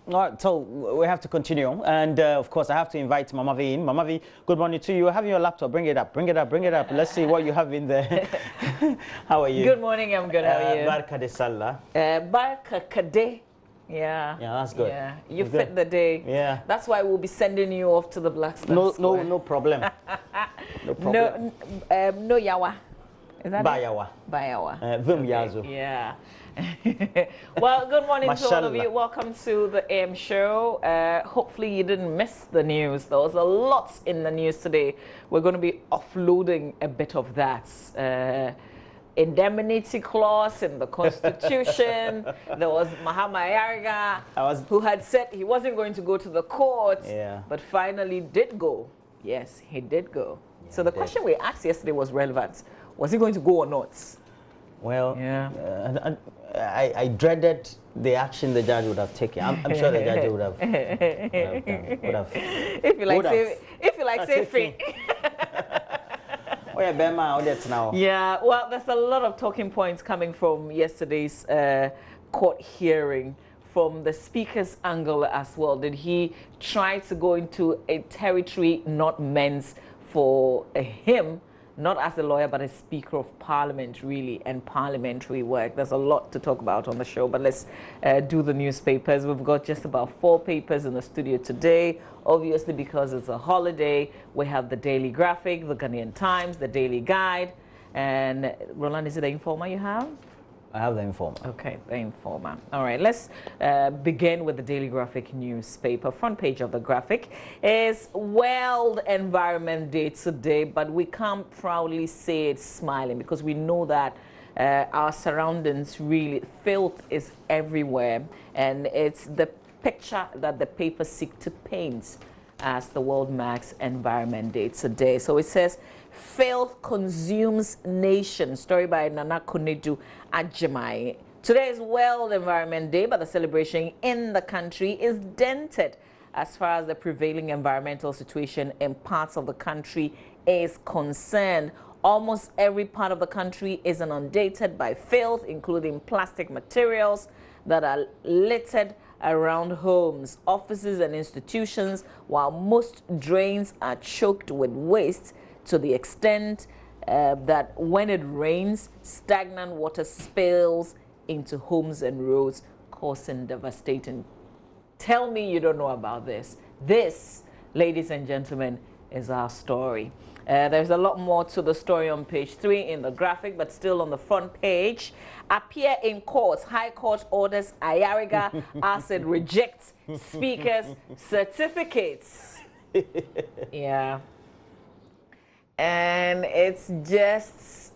All right, so we have to continue, and of course I have to invite Mama V in. Mama V, good morning to you. Having your laptop, bring it up, bring it up, bring it up. Let's see what you have in there. How are you? Good morning, I'm good. How are you? Barka de Sallah. Barka Kade. Yeah. Yeah, that's good. Yeah, you That's fit good. the day. Yeah. That's why we'll be sending you off to the Black Star No Square. problem. No problem. No yawa. Is that Bayawa. it? Bayawa. Vim Yazo. Yeah. Well, good morning to all of Mashallah. you. Welcome to the AM show. Hopefully you didn't miss the news. There was a lot in the news today. We're going to be offloading a bit of that. Indemnity clause in the Constitution. There was Mahama Yarga, who had said he wasn't going to go to the court, but finally did go. Yes, he did go. Yeah, so the question we asked yesterday was relevant. Was he going to go or not? Well, yeah. I dreaded the action the judge would have taken. I'm sure the judge would have. If you like, say free. Oh yeah, Bema, that's now. Yeah, well, there's a lot of talking points coming from yesterday's court hearing from the speaker's angle as well. Did he try to go into a territory not meant for him? Not as a lawyer, but as Speaker of Parliament, really, and parliamentary work. There's a lot to talk about on the show, but let's do the newspapers. We've got just about 4 papers in the studio today. Obviously, because it's a holiday, we have the Daily Graphic, the Ghanaian Times, the Daily Guide, and Roland, is it the Informer you have? I have the Informer. Okay, the Informer. All right, let's begin with the Daily Graphic newspaper. Front page of the Graphic is World Environment Day today, but we can't proudly say it's smiling because we know that our surroundings really, filth is everywhere, and it's the picture that the paper seek to paint as the world marks Environment Day today. So it says, filth consumes nation. Story by Nana Kunedu Ajimai. Today is World Environment Day, but the celebration in the country is dented as far as the prevailing environmental situation in parts of the country is concerned. Almost every part of the country is inundated by filth, including plastic materials that are littered around homes, offices, and institutions, while most drains are choked with waste to the extent that when it rains, stagnant water spills into homes and roads, causing devastating. Tell me you don't know about this. This, ladies and gentlemen, is our story. There's a lot more to the story on page 3 in the Graphic, but still on the front page. Appear in court. High Court orders Ayariga acid rejects Speaker's certificates. Yeah. And it's just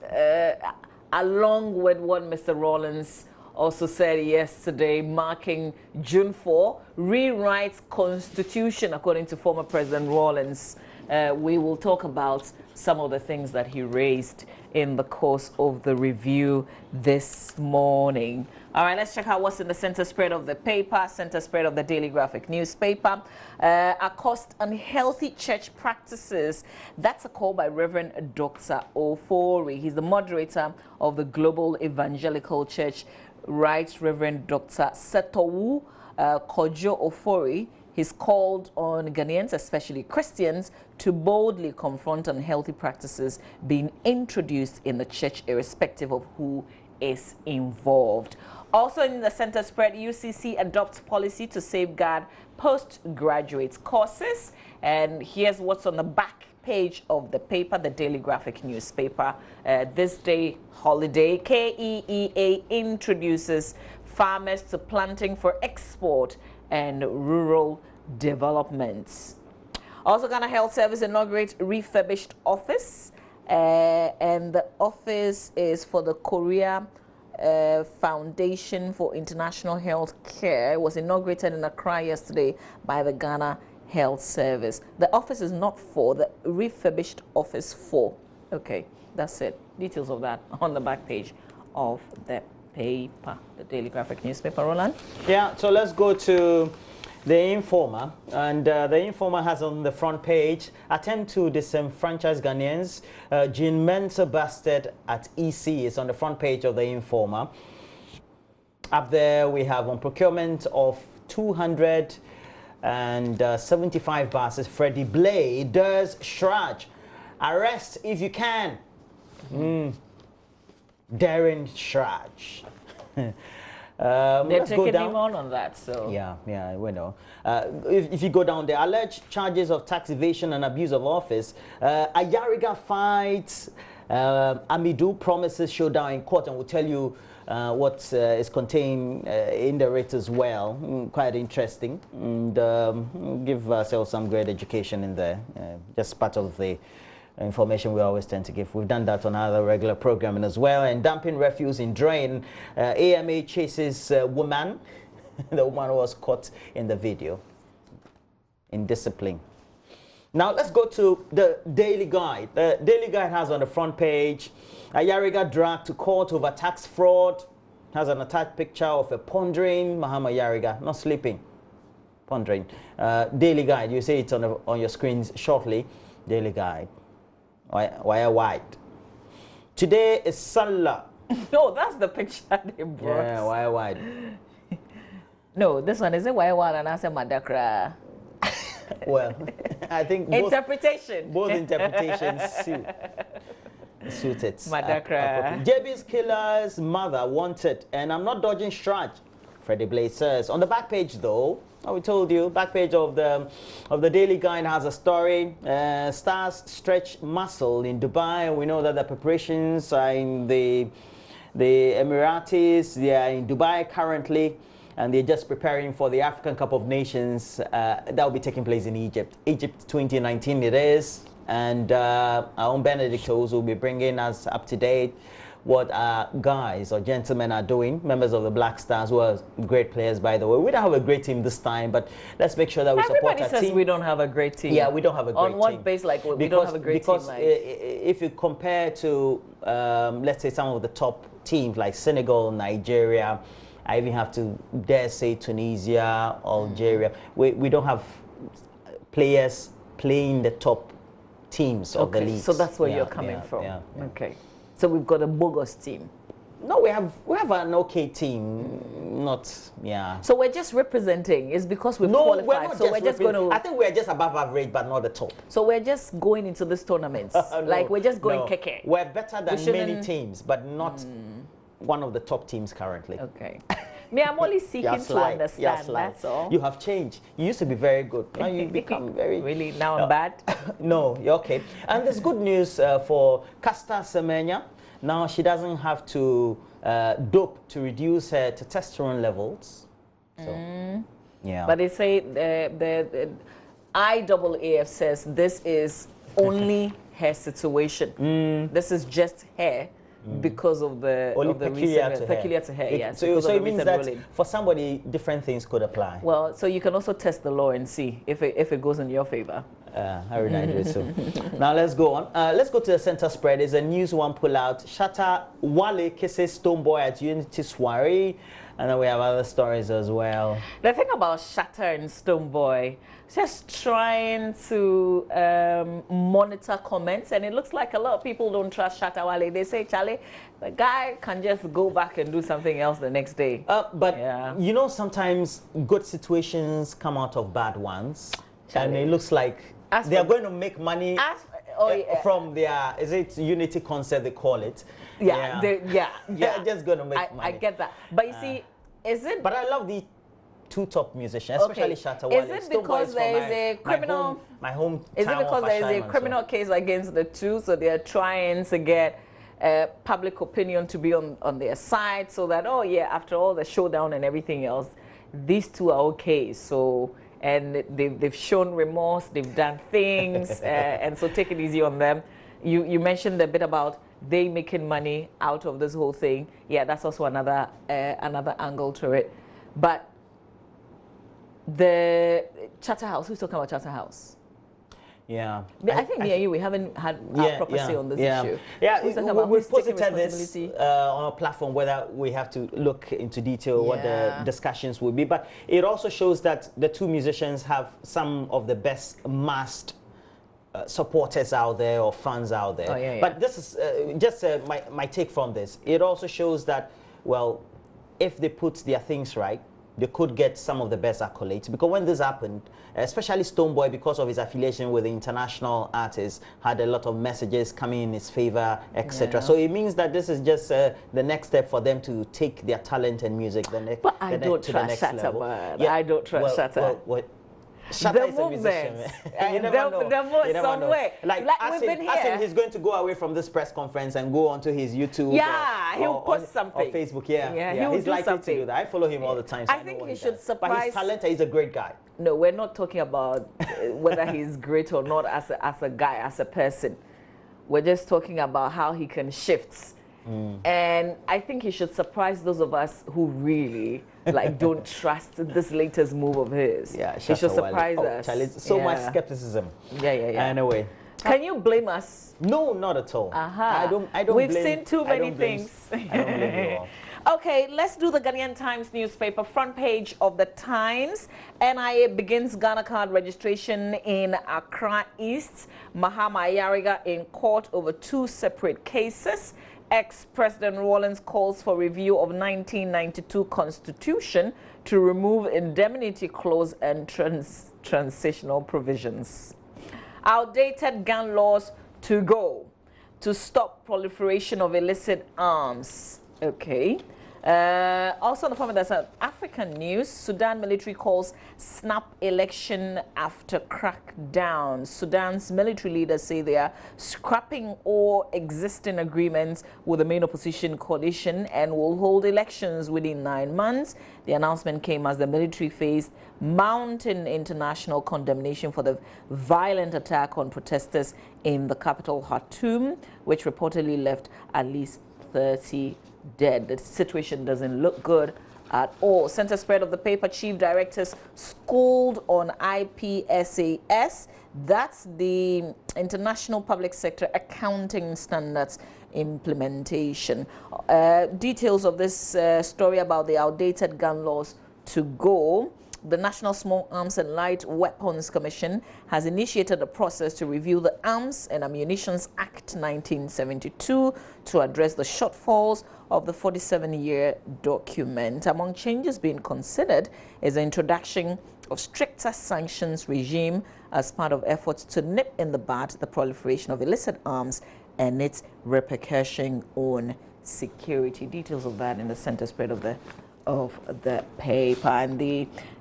along with what Mr. Rawlings also said yesterday, marking June 4, rewrites Constitution, according to former President Rawlings. We will talk about some of the things that he raised in the course of the review this morning. All right, let's check out what's in the center spread of the paper, center spread of the Daily Graphic newspaper. Accost unhealthy church practices. That's a call by Reverend Dr. Ofori. He's the moderator of the Global Evangelical Church, writes Reverend Dr. Setowu Kojo Ofori. He's called on Ghanaians, especially Christians, to boldly confront unhealthy practices being introduced in the church, irrespective of who is involved. Also in the center spread, UCC adopts policy to safeguard postgraduate courses. And here's what's on the back page of the paper, the Daily Graphic newspaper. This day holiday, KEEA introduces farmers to planting for export and rural developments. Also, Ghana Health Service inaugurates refurbished office, and the office is for the Korea Foundation for International Health Care. It was inaugurated in Accra yesterday by the Ghana Health Service. The office is not for, the refurbished office for. Okay, that's it. Details of that on the back page of the paper, the Daily Graphic newspaper. Roland? Yeah, so let's go to the Informer, and the Informer has on the front page, attempt to disenfranchise Ghanaians, Jean Mensa busted at EC. It's on the front page of the Informer. Up there we have on procurement of 275 bars. Freddie Blay does Shraj. Arrest if you can. Darren Shraj. They're taking him on that, so. Yeah, we know. If you go down there, alleged charges of tax evasion and abuse of office. Ayariga fights. Amidu promises showdown in court, and we'll tell you what is contained in the writ as well. Quite interesting. And give ourselves some great education in there. Just part of the information we always tend to give. We've done that on other regular programming as well. And dumping refuse in drain. AMA chases woman. The woman was caught in the video. Indiscipline. Now let's go to the Daily Guide. The Daily Guide has on the front page, Ayariga dragged to court over tax fraud. Has an attached picture of a pondering Mahama Ayariga, not sleeping, pondering. Daily Guide, you see it on your screens shortly. Daily Guide. Wire white. Today is Salah. No, that's the picture they brought. Yeah, wire white. No, this one is a wire white and I said Madakra. Well, I think both interpretations suit it. Madakra. JB's killer's mother wanted, and I'm not dodging Shraj. Freddie Blay says. On the back page, though, we told you, back page of the Daily Guide has a story. Stars stretch muscle in Dubai. We know that the preparations are in the Emiratis. They are in Dubai currently, and they're just preparing for the African Cup of Nations that will be taking place in Egypt. Egypt 2019 it is, and our own Benedict Oz will be bringing us up to date what our guys or gentlemen are doing, members of the Black Stars, who are great players, by the way. We don't have a great team this time, but let's make sure that we support our team. Everybody says we don't have a great team. Yeah, we don't have a great team. On what base, like, we don't have a great team? Because if you compare to, let's say, some of the top teams like Senegal, Nigeria, I even have to dare say Tunisia, Algeria, we don't have players playing the top teams of the league. So that's where you're coming from. Okay. So we've got a bogus team. No, we have an okay team, not So we're just representing. It's because we've qualified. We're just going to. I think we're just above average, but not the top. So we're just going into this tournament. Like we're just going keke. We're better than many teams, but not one of the top teams currently. Okay. Me, I'm only seeking to understand. That's all. You have changed. You used to be very good. Now you become very. Really? Now I'm bad? No, you're okay. And there's good news for Casta Semenya. Now she doesn't have to dope to reduce her testosterone levels. So, yeah. But they say the IAAF says this is only her situation. This is just her. Because of the peculiar to her, yes. So it means that for somebody, different things could apply. Well, so you can also test the law and see if it goes in your favor. I would do so. Now let's go on. Let's go to the center spread. There's a news one pull out. Shatta Wale kisses Stoneboy at Unity Soiree. And then we have other stories as well. The thing about Shatta and Stoneboy, just trying to monitor comments, and it looks like a lot of people don't trust Shatta Wale. They say, Charlie, the guy can just go back and do something else the next day. But you know, sometimes good situations come out of bad ones, Charlie. And it looks like they are going to make money from their, is it Unity concert they call it? They're just going to make money. I get that. But you see, is it... But I love the two top musicians, especially Shatta Wale. Is it because there is a criminal... My home Is it because there is a criminal case against the two, so they are trying to get public opinion to be on their side, so that, after all the showdown and everything else, these two are okay, so... And they've shown remorse, they've done things, and so take it easy on them. You mentioned a bit about they making money out of this whole thing. Yeah, that's also another angle to it. But the Charterhouse, who's talking about Charterhouse? Yeah. I think me and you, we haven't had a proper say on this issue. Yeah, we've posited this on our platform, whether we have to look into detail what the discussions will be. But it also shows that the two musicians have some of the best masked supporters out there or fans out there. But this is just my take from this. It also shows that, well, if they put their things right, they could get some of the best accolades. Because when this happened, especially Stonebwoy, because of his affiliation with the international artists, had a lot of messages coming in his favor, etc. So it means that this is just the next step for them to take their talent and music to the next level. Yeah, I don't trust Shatta. Shatta is a musician, man. You never know. Like we've been here. He's going to go away from this press conference and go onto his YouTube. Yeah, he'll post something. Or Facebook, yeah. He's likely to do that. I follow him all the time. So I think he should surprise. But his talent, he's a great guy. No, we're not talking about whether he's great or not as a guy, as a person. We're just talking about how he can shift. And I think he should surprise those of us who really don't trust this latest move of his. Yeah, he should surprise us. So much skepticism. Yeah. Anyway, can you blame us? No, not at all. I don't. We've seen too many things. I don't blame you all. Okay, let's do the Ghanaian Times newspaper front page of the Times. NIA begins Ghana card registration in Accra East. Mahama Ayariga in court over 2 separate cases. Ex-President Rawlings calls for review of 1992 Constitution to remove indemnity clause and transitional provisions. Outdated gun laws to go to stop proliferation of illicit arms. Okay. Also on the front, there's African news. Sudan military calls snap election after crackdown. Sudan's military leaders say they are scrapping all existing agreements with the main opposition coalition and will hold elections within 9 months. The announcement came as the military faced mounting international condemnation for the violent attack on protesters in the capital Khartoum, which reportedly left at least 30 dead. The situation doesn't look good at all. Center spread of the paper, chief directors schooled on IPSAS. That's the International Public Sector Accounting Standards implementation. Details of this story about the outdated gun laws to go. The National Small Arms and Light Weapons Commission has initiated a process to review the Arms and Ammunitions Act 1972 to address the shortfalls of the 47-year document. Among changes being considered is the introduction of stricter sanctions regime as part of efforts to nip in the bud the proliferation of illicit arms and its repercussion on security. Details of that in the center spread of the paper. And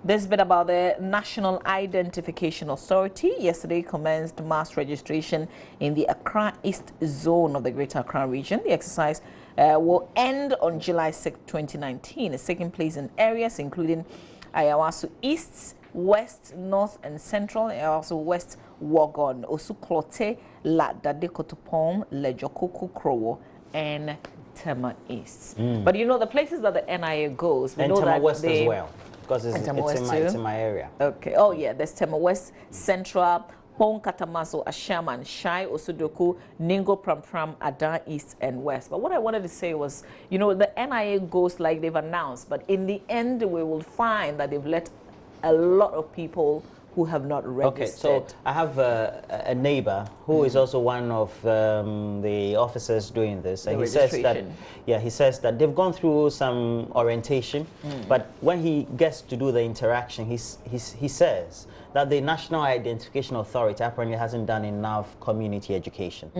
this bit about the National Identification Authority yesterday commenced mass registration in the Accra East zone of the Greater Accra region. The exercise will end on July 6, 2019. It's taking place in areas including Ayawaso East, West, North and Central, also West Wagon, Osuklote, La Dadekotopom, Lejokoko Krowo, and Tema East. But you know the places that the NIA goes, we and know Tema that West as well, because it's in my area. Okay. Oh yeah, there's Tema West, Central, Pong Katamaso, Ashaman, Shai, Osudoku, Ningo, Pram, Adan East and West. But what I wanted to say was, you know, the NIA goes like they've announced, but in the end we will find that they've let a lot of people who have not registered. Okay, so I have a neighbor who is also one of the officers doing this, and he says that they've gone through some orientation, but when he gets to do the interaction, he says that the National Identification Authority apparently hasn't done enough community education.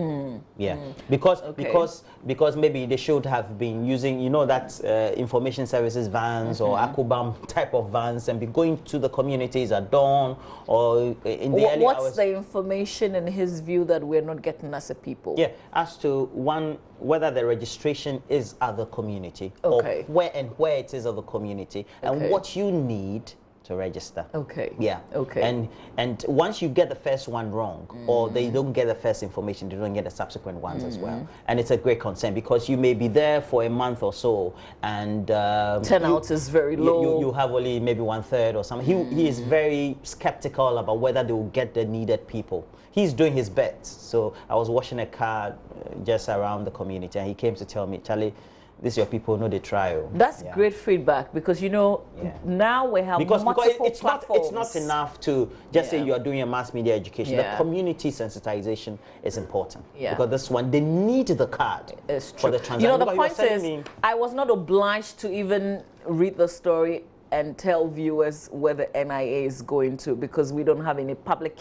Because maybe they should have been using, you know, that information services vans or Akubam type of vans and be going to the communities at dawn or in the early hours. What's the information in his view that we're not getting as a people? Yeah, as to whether the registration is at the community or where it is of the community and what you need to register. Okay. Yeah. Okay. And once you get the first one wrong, or they don't get the first information, they don't get the subsequent ones as well. And it's a great concern because you may be there for a month or so, and turnout is very low. You have only maybe 1/3 or something. He is very skeptical about whether they will get the needed people. He's doing his best. So I was washing a car just around the community, and he came to tell me, Charlie, this your people know the trial. That's great feedback because, you know, now we have multiple platforms. It's not enough to just say you are doing a mass media education. The community sensitization is important because this one, they need the card for the transaction. You know, the point is, I was not obliged to even read the story and tell viewers where the NIA is going to, because we don't have any public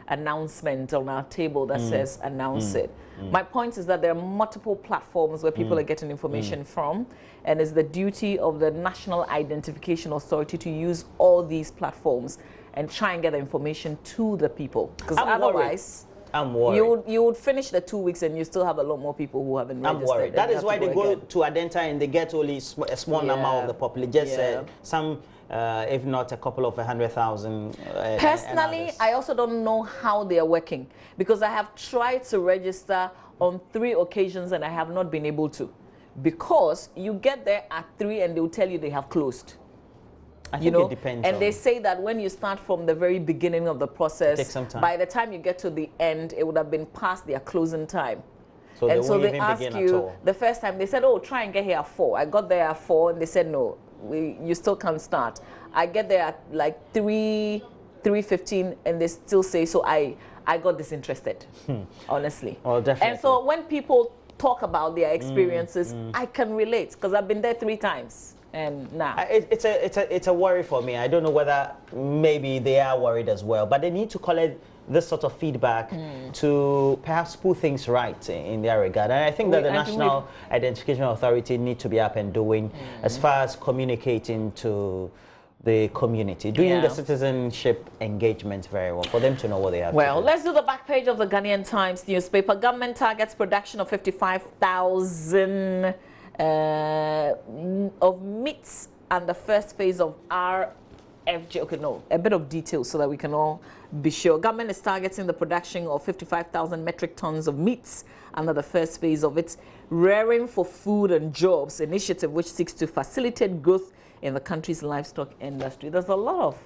announcement on our table that says announce it. My point is that there are multiple platforms where people are getting information from, and it's the duty of the National Identification Authority to use all these platforms and try and get the information to the people, because otherwise I'm worried. You would finish the 2 weeks and you still have a lot more people who haven't registered. I'm worried. That is why they go again to Adenta and they get only a small number of the population, just some, if not a couple of 100,000. Personally, I also don't know how they are working, because I have tried to register on 3 occasions and I have not been able to, because you get there at 3 and they will tell you they have closed. I think it depends. And they say that when you start from the very beginning of the process, it takes some time. By the time you get to the end, it would have been past their closing time. So and they so won't they even ask begin you at all. the first time. They said, "Oh, try and get here at 4." I got there at 4, and they said, "No, you still can't start." I get there at like 3:15, and they still say, "So I got disinterested." Honestly. Oh, definitely. And so when people talk about their experiences, I can relate, because I've been there 3 times. And now it's a worry for me. I don't know whether maybe they are worried as well, but they need to collect this sort of feedback to perhaps put things right in their regard. And I think that the National Identification Authority need to be up and doing as far as communicating to the community, doing the citizenship engagement very well, for them to know what they have to do. Let's do the back page of the Ghanaian Times newspaper. Government targets production of 55,000 of meats and the first phase of RFG. Okay, no, a bit of detail so that we can all be sure. Government is targeting the production of 55,000 metric tons of meats under the first phase of its Rearing for Food and Jobs initiative, which seeks to facilitate growth in the country's livestock industry. There's a lot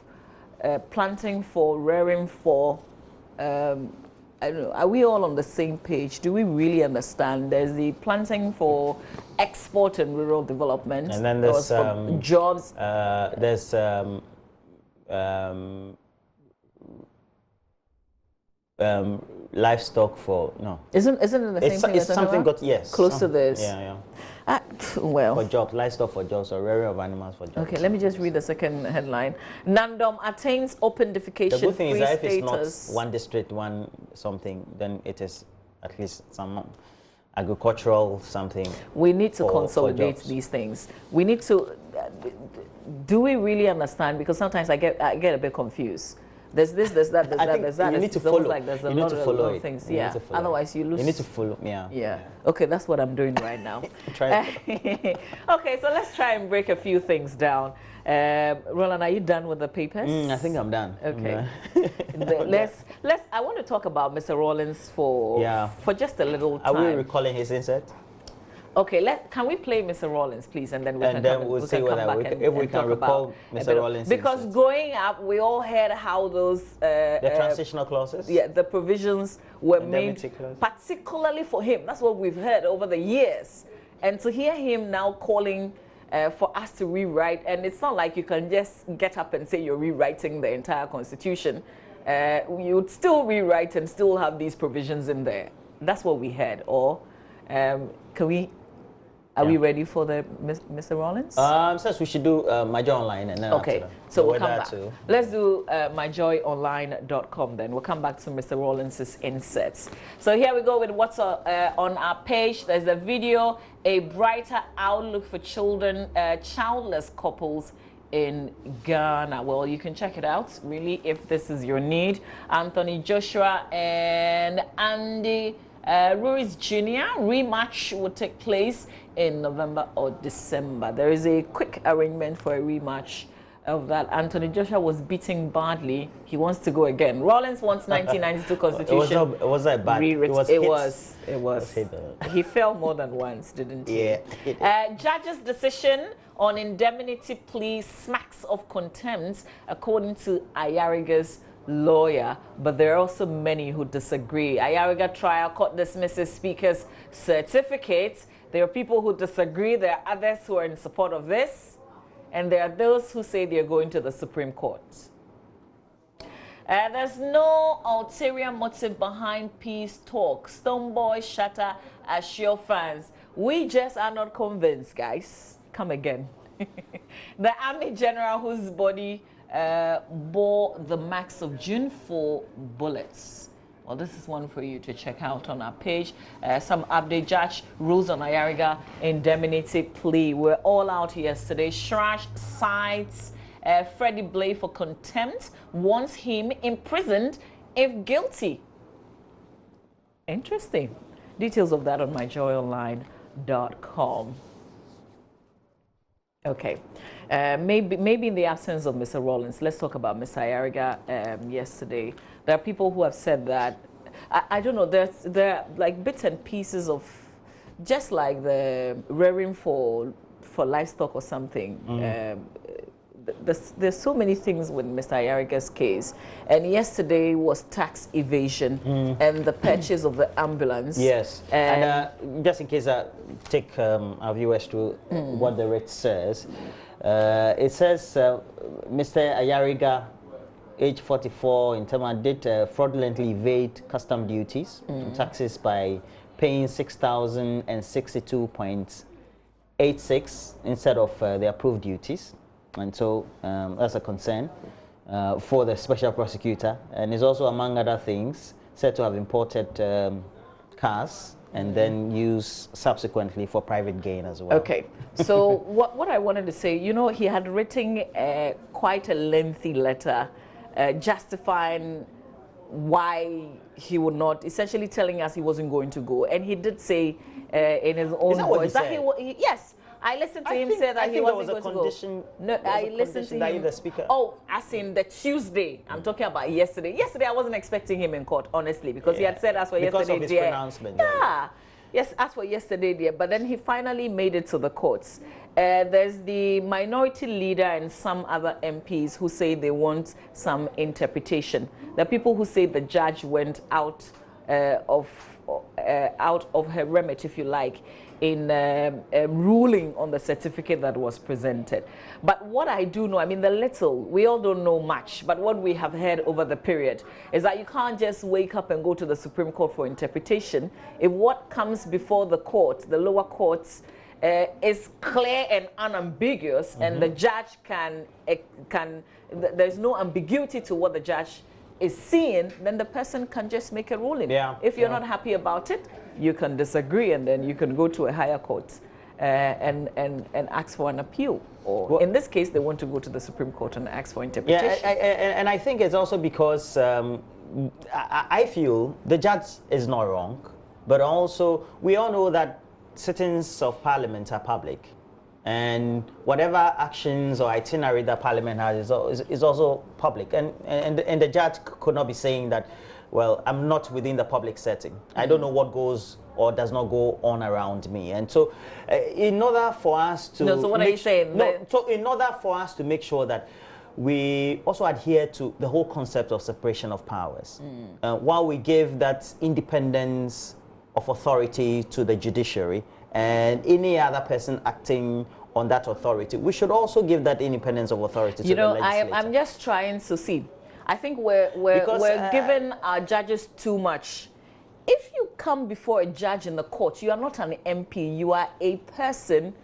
of planting for, rearing for. I don't know, are we all on the same page? Do we really understand? There's the planting for export and rural development. And then there's jobs. There's livestock for Isn't it the same thing? It's something got close to this. Yeah. Well, for jobs, livestock for jobs, or rearing of animals for jobs. Okay, let me just read the second headline. Nandom attains open defecation. The good thing is that if it's status. not one district, one something, then it is at least some agricultural something. We need to consolidate these things. We need to. Do we really understand? Because sometimes I get a bit confused. There's this, there's that, there's that. You need to it's follow. Like there's a you need to follow of things. Yeah. Otherwise, you lose. You need to follow. Yeah. Okay, that's what I'm doing right now. Okay, so let's try and break a few things down. Roland, are you done with the papers? I think I'm done. Okay. Let's. I want to talk about Mr. Rawlings for just a little time. Are we recalling his insert? Okay, can we play Mr. Rawlings, please, and then we'll see if we can recall Mr. Rawlings. Because growing up, we all heard how those the transitional clauses, the provisions were made particularly for him. That's what we've heard over the years, and to hear him now calling for us to rewrite, and it's not like you can just get up and say you're rewriting the entire Constitution. You would still rewrite and still have these provisions in there. That's what we heard. Or can we? Are we ready for the Mr. Rawlings? Says we should do My Joy Online, and then so we'll come back. Let's do myjoyonline.com then. We'll come back to Mr. Rawlings' inserts. So here we go with what's on our page. There's a video, a brighter outlook for children, childless couples in Ghana. Well, you can check it out, really, if this is your need. Anthony Joshua and Andy Ruiz Jr. rematch will take place in November or December. There is a quick arrangement for a rematch of that. Anthony Joshua was beaten badly. He wants to go again. Rawlings wants 1992 Constitution. Was that bad? It was. He fell more than once, didn't he? Yeah. Judge's decision on indemnity plea smacks of contempt, according to Ayariga's lawyer, but there are also many who disagree. Ayariga trial court dismisses speaker's certificate. There are people who disagree. There are others who are in support of this, and there are those who say they are going to the Supreme Court. There's no ulterior motive behind peace talks. Stoneboy Shatter assure fans, we just are not convinced, guys. Come again. The Army General whose body bore the marks of June 4 bullets. Well, this is one for you to check out on our page. Some update. Judge rules on Ayariga indemnity plea. We're all out yesterday. Shrash cites Freddie Blay for contempt, wants him imprisoned if guilty. Interesting. Details of that on myjoyonline.com. Okay, maybe in the absence of Mr. Rollins, let's talk about Mr. Ayariga yesterday. There are people who have said that, I don't know, there are like bits and pieces of, just like the rearing for livestock or something. There's so many things with Mr. Ayariga's case, and yesterday was tax evasion and the purchase of the ambulance. Yes, and just in case I take our viewers to what the writ says, it says Mr. Ayariga, age 44, in Tema, did fraudulently evade custom duties and taxes by paying 6,062.86 instead of the approved duties. And so that's a concern for the special prosecutor, and is also, among other things, said to have imported cars and then used subsequently for private gain as well. Okay, so what I wanted to say, you know, he had written quite a lengthy letter justifying why he would not, essentially telling us he wasn't going to go, and he did say in his own voice that he yes. I listened to him say that he wasn't going to go. No, I listened to him. The speaker. Oh, as in the Tuesday. I'm talking about yesterday. Yesterday, I wasn't expecting him in court, honestly, because he had said as for yesterday. Because of his pronouncement. Yeah. Yes, as for yesterday, dear. But then he finally made it to the courts. There's the minority leader and some other MPs who say they want some interpretation. There are people who say the judge went out of her remit, if you like, in ruling on the certificate that was presented. But what I do know, I mean, the little, we all don't know much, but what we have heard over the period is that you can't just wake up and go to the Supreme Court for interpretation. If what comes before the court, the lower courts, is clear and unambiguous, and the judge there's no ambiguity to what the judge is seeing, then the person can just make a ruling. Yeah. If you're not happy about it, you can disagree, and then you can go to a higher court and ask for an appeal. Or in this case, they want to go to the Supreme Court and ask for interpretation. Yeah, and I think it's also because I feel the judge is not wrong, but also we all know that sittings of Parliament are public. And whatever actions or itinerary that Parliament has is also public. And the judge could not be saying that, well, I'm not within the public setting. I don't know what goes or does not go on around me. And so in order for us to... No, so what are you saying? No, so in order for us to make sure that we also adhere to the whole concept of separation of powers, while we give that independence of authority to the judiciary, and any other person acting on that authority, we should also give that independence of authority to the legislature. I'm just trying to see. I think we're giving our judges too much. If you come before a judge in the court, you are not an MP. You are a person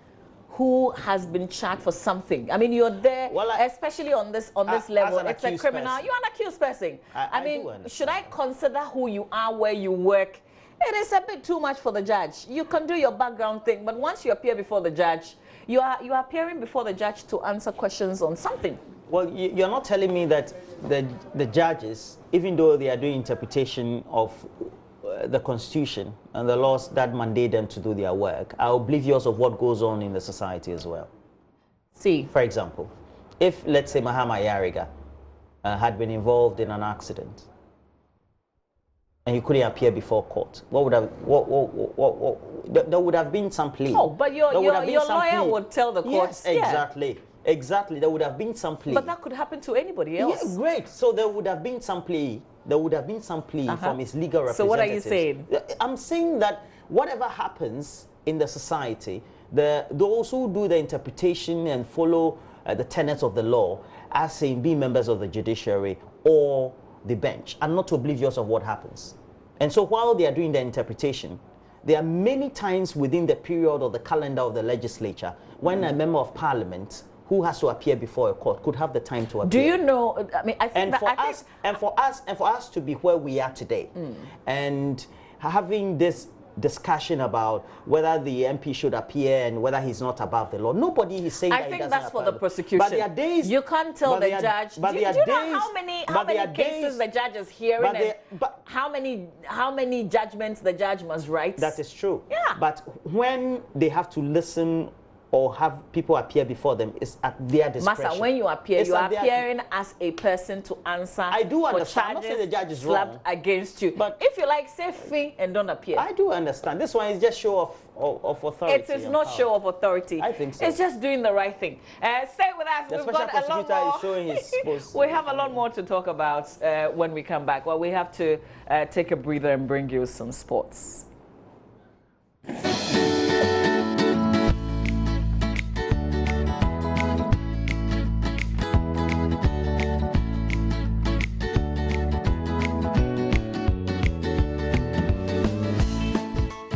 who has been charged for something. I mean, you're there, especially on this level. It's a criminal. You're an accused person. I mean, should I consider who you are, where you work? It is a bit too much for the judge. You can do your background thing, but once you appear before the judge, you are appearing before the judge to answer questions on something. Well, you're not telling me that the judges, even though they are doing interpretation of the Constitution and the laws that mandate them to do their work, are oblivious of what goes on in the society as well. See, for example, if, let's say, Mahama Ayariga had been involved in an accident, and he couldn't appear before court, what would have there would have been some plea. Oh, but your lawyer would tell the courts. Yes, exactly. Exactly. There would have been some plea. But that could happen to anybody else. Yeah, great. So there would have been some plea. There would have been some plea from his legal representatives. So what are you saying? I'm saying that whatever happens in the society, those who do the interpretation and follow the tenets of the law, as saying being members of the judiciary or the bench, are not oblivious of what happens. And so while they are doing the interpretation, there are many times within the period or the calendar of the legislature when a member of parliament who has to appear before a court could have the time to appear. Do you know? I mean, I think and for us to be where we are today, and having this discussion about whether the MP should appear and whether he's not above the law. Nobody is saying that he doesn't. I think that's for the prosecution. But there are days you can't tell the judge. Do you know how many cases the judge is hearing and how many judgments the judge must write? That is true. Yeah. But when they have to listen or have people appear before them, is at their discretion. Massa, when you appear, you are appearing as a person to answer. I do understand. For charges I'm not saying the judge is slapped wrong against you. But if you like, say free and don't appear. I do understand. This one is just show of authority. It is not power. Show of authority. I think so. It's just doing the right thing. Stay with us. We've got a lot more. Is showing his we have a lot more to talk about when we come back. Well, we have to take a breather and bring you some sports.